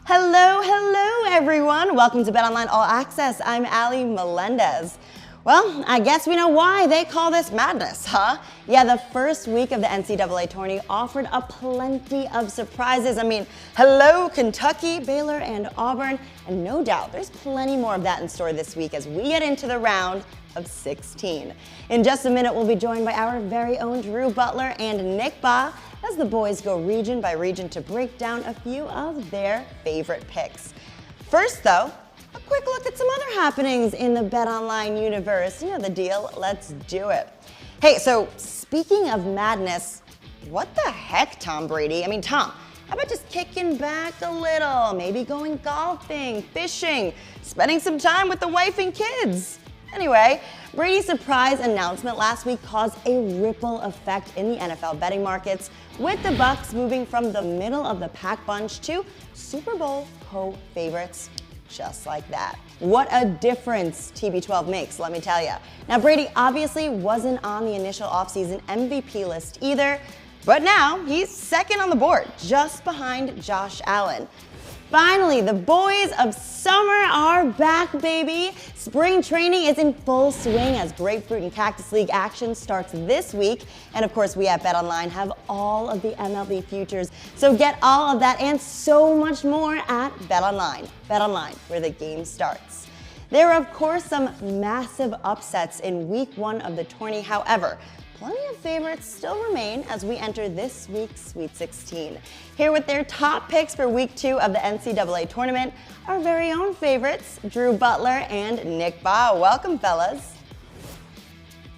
Hello, everyone. Welcome to BetOnline All Access. I'm Ali Melendez. Well, I guess we know why they call this madness, huh? Yeah, the first week of the NCAA Tourney offered a plenty of surprises. I mean, hello, Kentucky, Baylor, and Auburn. And no doubt, there's plenty more of that in store this week as we get into the round of 16. In just a minute, we'll be joined by our very own Drew Butler and Nick Bahe as the boys go region by region to break down a few of their favorite picks. First, though, a quick look at some other happenings in the BetOnline universe. You know the deal. Let's do it. Hey, so speaking of madness, what the heck, Tom Brady? I mean, Tom, how about just kicking back a little, maybe going golfing, fishing, spending some time with the wife and kids? Anyway, Brady's surprise announcement last week caused a ripple effect in the NFL betting markets, with the Bucs moving from the middle of the pack bunch to Super Bowl co-favorites, just like that. What a difference TB12 makes, let me tell you. Now, Brady obviously wasn't on the initial offseason MVP list either, but now he's second on the board, just behind Josh Allen. Finally, the boys of summer are back, baby. Spring training is in full swing as Grapefruit and Cactus League action starts this week. And of course, we at BetOnline have all of the MLB futures. So get all of that and so much more at BetOnline. BetOnline, where the game starts. There are, of course, some massive upsets in week one of the tourney. However, plenty of favorites still remain as we enter this week's Sweet 16. Here with their top picks for week two of the NCAA Tournament, our very own favorites, Drew Butler and Nick Bahe. Welcome, fellas.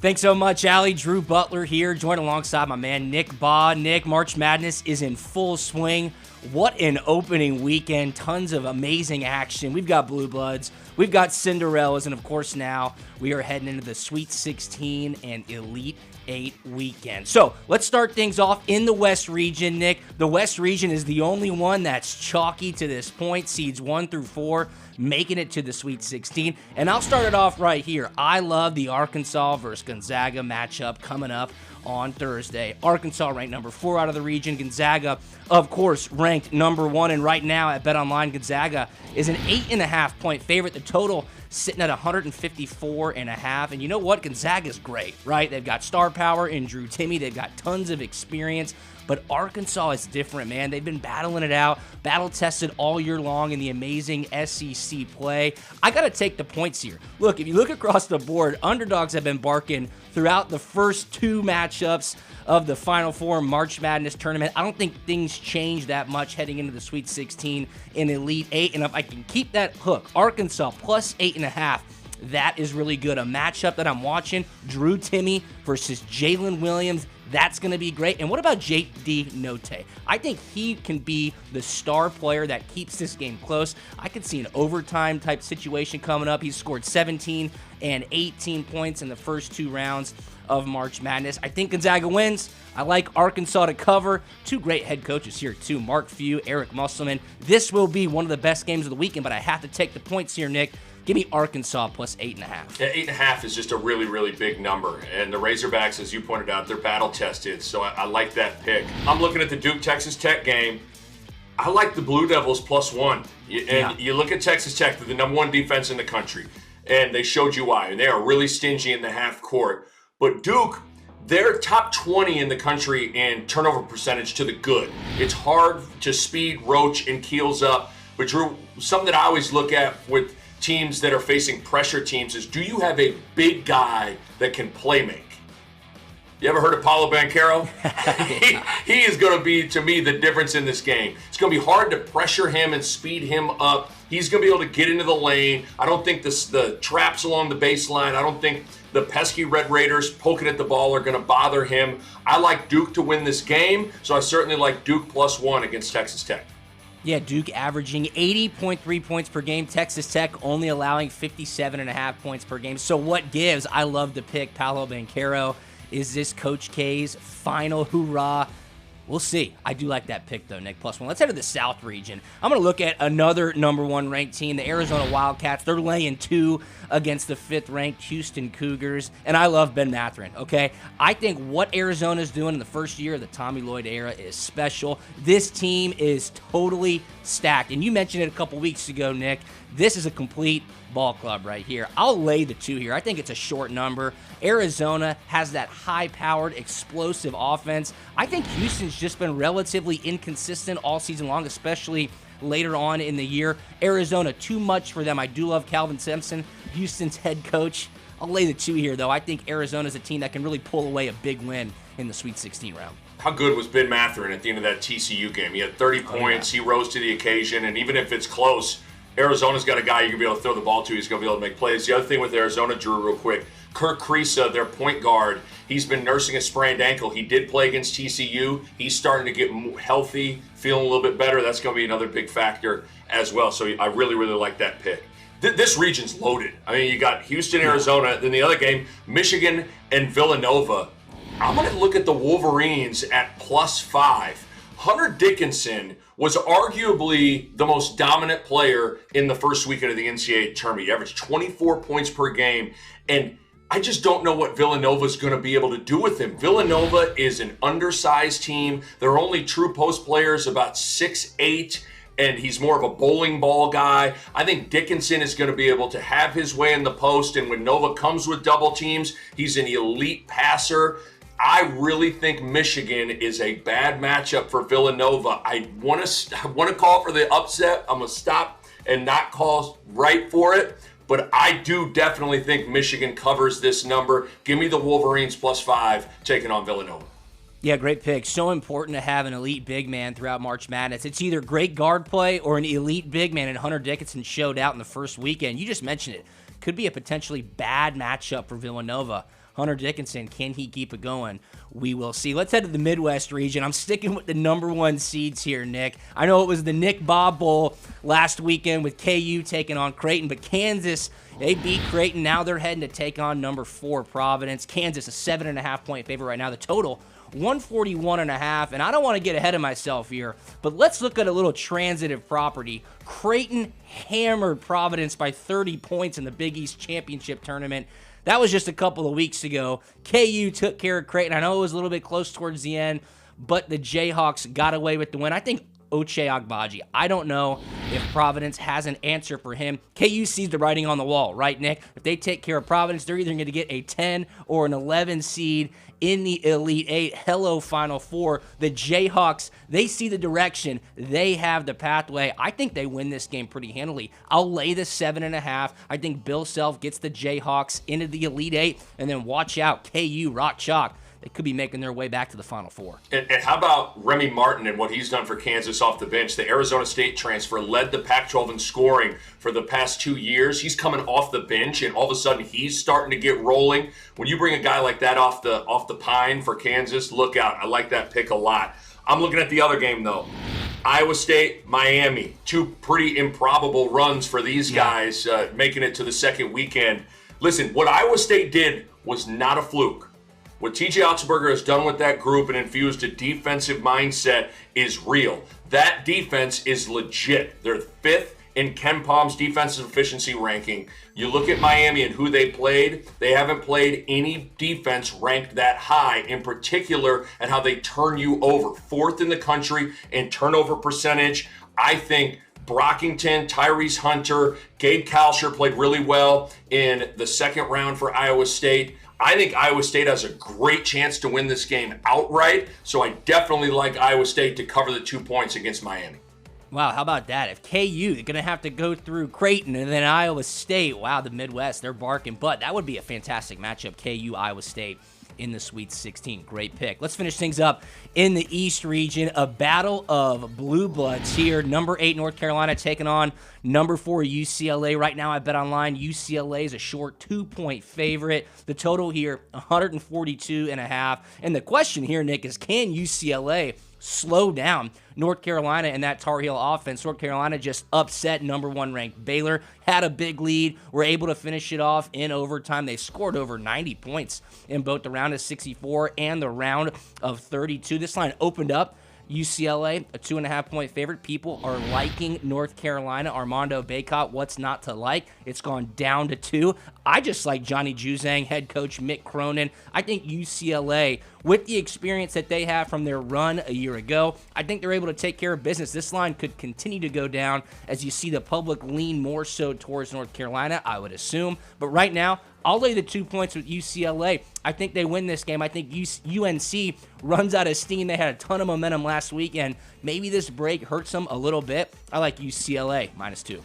Thanks so much, Ali. Drew Butler here, joined alongside my man Nick Bahe. Nick, March Madness is in full swing. What an opening weekend. Tons of amazing action. We've got Blue Bloods, we've got Cinderellas, and of course now we are heading into the Sweet 16 and Elite 8 weekend. So let's start things off in the West region, Nick. The West region is the only one that's chalky to this point. Seeds 1 through 4 making it to the Sweet 16. And I'll start it off right here. I love the Arkansas versus Gonzaga matchup coming up on Thursday. Arkansas ranked number 4 out of the region. Gonzaga, of course, ranked number 1. And right now at BetOnline, Gonzaga is an 8.5 point favorite. The total sitting at 154.5. And you know what? Gonzaga's great, right? They've got star power in Drew Timme. They've got tons of experience. But Arkansas is different, man. They've been battling it out, battle-tested all year long in the amazing SEC play. I got to take the points here. Look, if you look across the board, underdogs have been barking throughout the first 2 matchups of the Final Four March Madness tournament. I don't think things change that much heading into the Sweet 16 in Elite 8. And if I can keep that hook, Arkansas plus 8.5, that is really good. A matchup that I'm watching, Drew Timme versus Jalen Williams. That's going to be great. And what about J.D. Note? I think he can be the star player that keeps this game close. I could see an overtime type situation coming up. He's scored 17 and 18 points in the first 2 rounds of March Madness. I think Gonzaga wins. I like Arkansas to cover. 2 great head coaches here too, Mark Few, Eric Musselman. This will be one of the best games of the weekend, but I have to take the points here, Nick. Give me Arkansas plus 8.5. Yeah, 8.5 is just a really, really big number. And the Razorbacks, as you pointed out, they're battle tested. So I like that pick. I'm looking at the Duke-Texas Tech game. I like the Blue Devils plus 1. You look at Texas Tech, they're the number 1 defense in the country. And they showed you why. And they are really stingy in the half court. But Duke, they're top 20 in the country in turnover percentage to the good. It's hard to speed Roach and Keels up. But Drew, something that I always look at with teams that are facing pressure teams is, do you have a big guy that can play make? You ever heard of Paolo Banchero? he is going to be, to me, the difference in this game. It's going to be hard to pressure him and speed him up. He's going to be able to get into the lane. I don't think the traps along the baseline, I don't think the pesky Red Raiders poking at the ball are going to bother him. I like Duke to win this game, so I certainly like Duke plus 1 against Texas Tech. Yeah, Duke averaging 80.3 points per game. Texas Tech only allowing 57.5 points per game. So what gives? I love to pick Paolo Banchero. Is this Coach K's final hoorah? We'll see. I do like that pick, though, Nick, +1. Let's head to the South region. I'm going to look at another #1 ranked team, the Arizona Wildcats. They're laying 2 against the 5th-ranked Houston Cougars, and I love Ben Mathurin, okay? I think what Arizona's doing in the first year of the Tommy Lloyd era is special. This team is totally stacked, and you mentioned it a couple weeks ago, Nick. This is a complete ball club right here. I'll lay the 2 here. I think it's a short number. Arizona has that high-powered, explosive offense. I think Houston's just been relatively inconsistent all season long, especially later on in the year. Arizona, too much for them. I do love Calvin Simpson, Houston's head coach. I'll lay the 2 here, though. I think Arizona's a team that can really pull away a big win in the Sweet 16 round. How good was Ben Mathurin at the end of that TCU game? He had 30 points. He rose to the occasion, and even if it's close, Arizona's got a guy you can be able to throw the ball to. He's going to be able to make plays. The other thing with Arizona, Drew, real quick, Kirk Kriisa, their point guard, he's been nursing a sprained ankle. He did play against TCU. He's starting to get healthy, feeling a little bit better. That's going to be another big factor as well. So I really, really like that pick. This region's loaded. I mean, you got Houston, Arizona. Then the other game, Michigan and Villanova. I'm going to look at the Wolverines at +5. Hunter Dickinson was arguably the most dominant player in the first weekend of the NCAA tournament. He averaged 24 points per game, and I just don't know what Villanova's going to be able to do with him. Villanova is an undersized team. Their only true post player is about 6'8", and he's more of a bowling ball guy. I think Dickinson is going to be able to have his way in the post, and when Nova comes with double teams, he's an elite passer. I really think Michigan is a bad matchup for Villanova. I want to call for the upset. I'm going to stop and not call right for it. But I do definitely think Michigan covers this number. Give me the Wolverines +5 taking on Villanova. Yeah, great pick. So important to have an elite big man throughout March Madness. It's either great guard play or an elite big man, and Hunter Dickinson showed out in the first weekend. You just mentioned it. Could be a potentially bad matchup for Villanova. Hunter Dickinson, can he keep it going? We will see. Let's head to the Midwest region. I'm sticking with the #1 seeds here, Nick. I know it was the Nick Bahe Bowl last weekend with KU taking on Creighton, but Kansas, they beat Creighton. Now they're heading to take on #4 Providence. Kansas, a 7.5-point favorite right now. The total, 141.5, and I don't want to get ahead of myself here, but let's look at a little transitive property. Creighton hammered Providence by 30 points in the Big East Championship Tournament. That was just a couple of weeks ago. KU took care of Creighton. I know it was a little bit close towards the end, but the Jayhawks got away with the win. I think Ochai Agbaji, I don't know if Providence has an answer for him. KU sees the writing on the wall, right, Nick? If they take care of Providence, they're either going to get a 10 or an 11 seed in the Elite Eight. Hello, Final Four. The Jayhawks, they see the direction. They have the pathway. I think they win this game pretty handily. I'll lay the 7.5. I think Bill Self gets the Jayhawks into the Elite Eight, and then watch out, KU, Rock Chalk. They could be making their way back to the Final Four. And how about Remy Martin and what he's done for Kansas off the bench? The Arizona State transfer led the Pac-12 in scoring for the past 2 years. He's coming off the bench, and all of a sudden he's starting to get rolling. When you bring a guy like that off the pine for Kansas, look out. I like that pick a lot. I'm looking at the other game, though. Iowa State, Miami. 2 pretty improbable runs for these guys making it to the second weekend. Listen, what Iowa State did was not a fluke. What TJ Otzelberger has done with that group and infused a defensive mindset is real. That defense is legit. They're 5th in Ken Palm's defensive efficiency ranking. You look at Miami and who they played, they haven't played any defense ranked that high, in particular at how they turn you over. 4th in the country in turnover percentage. I think Brockington, Tyrese Hunter, Gabe Kalsher played really well in the second round for Iowa State. I think Iowa State has a great chance to win this game outright, so I definitely like Iowa State to cover the 2 points against Miami. Wow, how about that? If KU, they're going to have to go through Creighton and then Iowa State. Wow, the Midwest, they're barking. But that would be a fantastic matchup, KU, Iowa State in the Sweet 16. Great pick. Let's finish things up in the East region. A battle of blue bloods here. #8 North Carolina taking on Number 4, UCLA. Right now, I bet online UCLA is a short 2-point favorite. The total here, 142.5. And the question here, Nick, is can UCLA slow down North Carolina and that Tar Heel offense? North Carolina just upset number 1 ranked Baylor, had a big lead, were able to finish it off in overtime. They scored over 90 points in both the round of 64 and the round of 32. This line opened up UCLA, a 2.5-point favorite. People are liking North Carolina. Armando Bacot, what's not to like? It's gone down to 2. I just like Johnny Juzang, head coach Mick Cronin. I think UCLA, with the experience that they have from their run a year ago, I think they're able to take care of business. This line could continue to go down as you see the public lean more so towards North Carolina, I would assume. But right now, I'll lay the 2 points with UCLA. I think they win this game. I think UNC runs out of steam. They had a ton of momentum last weekend. Maybe this break hurts them a little bit. I like UCLA -2.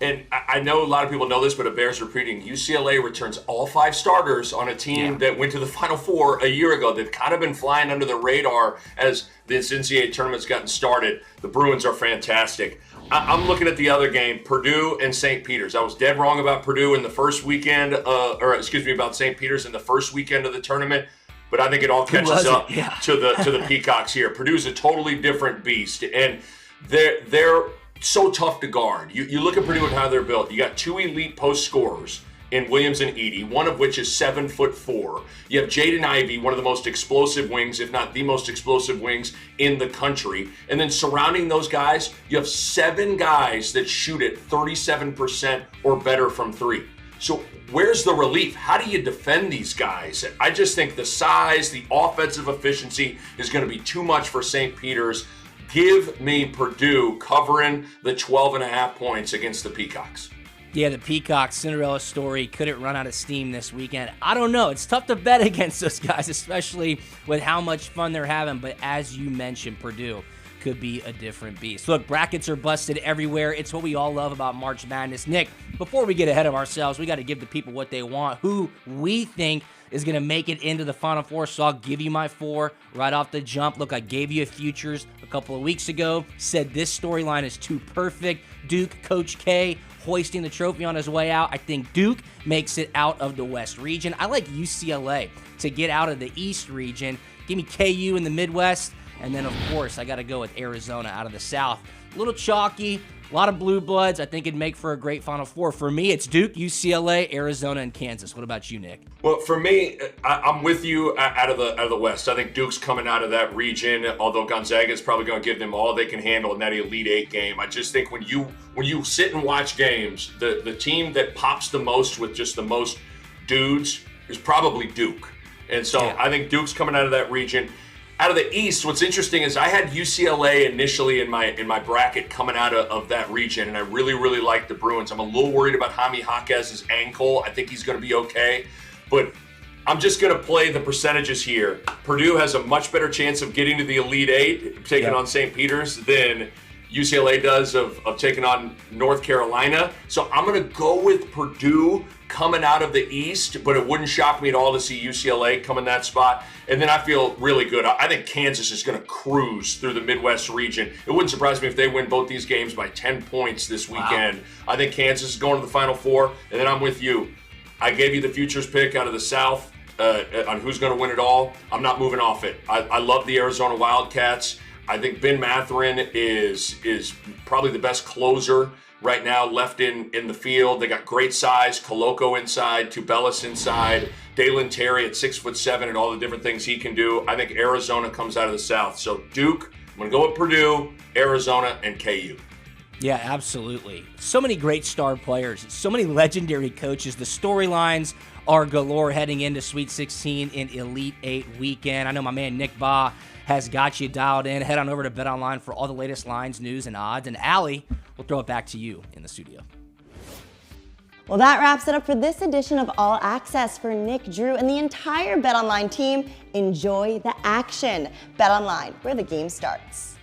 And I know a lot of people know this, but it bears repeating. UCLA returns all 5 starters on a team that went to the Final Four a year ago. They've kind of been flying under the radar as this NCAA tournament's gotten started. The Bruins are fantastic. I'm looking at the other game, Purdue and St. Peter's. I was dead wrong about Purdue in the first weekend, about St. Peter's in the first weekend of the tournament. But I think it all catches up to the Peacocks here. Purdue's a totally different beast, and they're so tough to guard. You look at Purdue and how they're built. You got 2 elite post scorers in Williams and Edey, one of which is 7'4". You have Jaden Ivey, one of the most explosive wings, if not the most explosive wings in the country. And then surrounding those guys, you have 7 guys that shoot at 37% or better from 3. So where's the relief? How do you defend these guys? I just think the size, the offensive efficiency is going to be too much for St. Peter's. Give me Purdue covering the 12.5 points against the Peacocks. Yeah, the Peacocks, Cinderella story, couldn't run out of steam this weekend. I don't know. It's tough to bet against those guys, especially with how much fun they're having. But as you mentioned, Purdue could be a different beast. Look, brackets are busted everywhere. It's what we all love about March Madness. Nick, before we get ahead of ourselves, we got to give the people what they want, who we think is going to make it into the Final Four. So I'll give you my 4 right off the jump. Look, I gave you a futures a couple of weeks ago, said this storyline is too perfect. Duke, Coach K, hoisting the trophy on his way out. I think Duke makes it out of the West region. I like UCLA to get out of the East region. Give me KU in the Midwest. And then, of course, I got to go with Arizona out of the South. A little chalky, a lot of blue bloods. I think it'd make for a great Final Four. For me, it's Duke, UCLA, Arizona, and Kansas. What about you, Nick? Well, for me, I'm with you out of the West. I think Duke's coming out of that region, although Gonzaga is probably going to give them all they can handle in that Elite 8 game. I just think when you sit and watch games, the team that pops the most with just the most dudes is probably Duke. And so I think Duke's coming out of that region. Out of the East, what's interesting is I had UCLA initially in my bracket coming out of that region, and I really, really like the Bruins. I'm a little worried about Jaime Jaquez's ankle. I think he's going to be okay, but I'm just going to play the percentages here. Purdue has a much better chance of getting to the Elite 8, taking on St. Peter's, than UCLA does of taking on North Carolina. So I'm going to go with Purdue coming out of the East, but it wouldn't shock me at all to see UCLA come in that spot. And then I feel really good. I think Kansas is going to cruise through the Midwest region. It wouldn't surprise me if they win both these games by 10 points this weekend. Wow. I think Kansas is going to the Final Four, and then I'm with you. I gave you the futures pick out of the South on who's going to win it all. I'm not moving off it. I love the Arizona Wildcats. I think Ben Mathurin is probably the best closer right now left in the field. They got great size. Koloko inside, Tubelis inside, Dalen Terry at 6'7" and all the different things he can do. I think Arizona comes out of the South. So Duke, I'm going to go with Purdue, Arizona, and KU. Yeah, absolutely. So many great star players, so many legendary coaches. The storylines are galore heading into Sweet 16 in Elite 8 weekend. I know my man Nick Bahe has got you dialed in. Head on over to BetOnline for all the latest lines, news, and odds. And Allie, we'll throw it back to you in the studio. Well, that wraps it up for this edition of All Access. For Nick, Drew, and the entire BetOnline team, enjoy the action. BetOnline, where the game starts.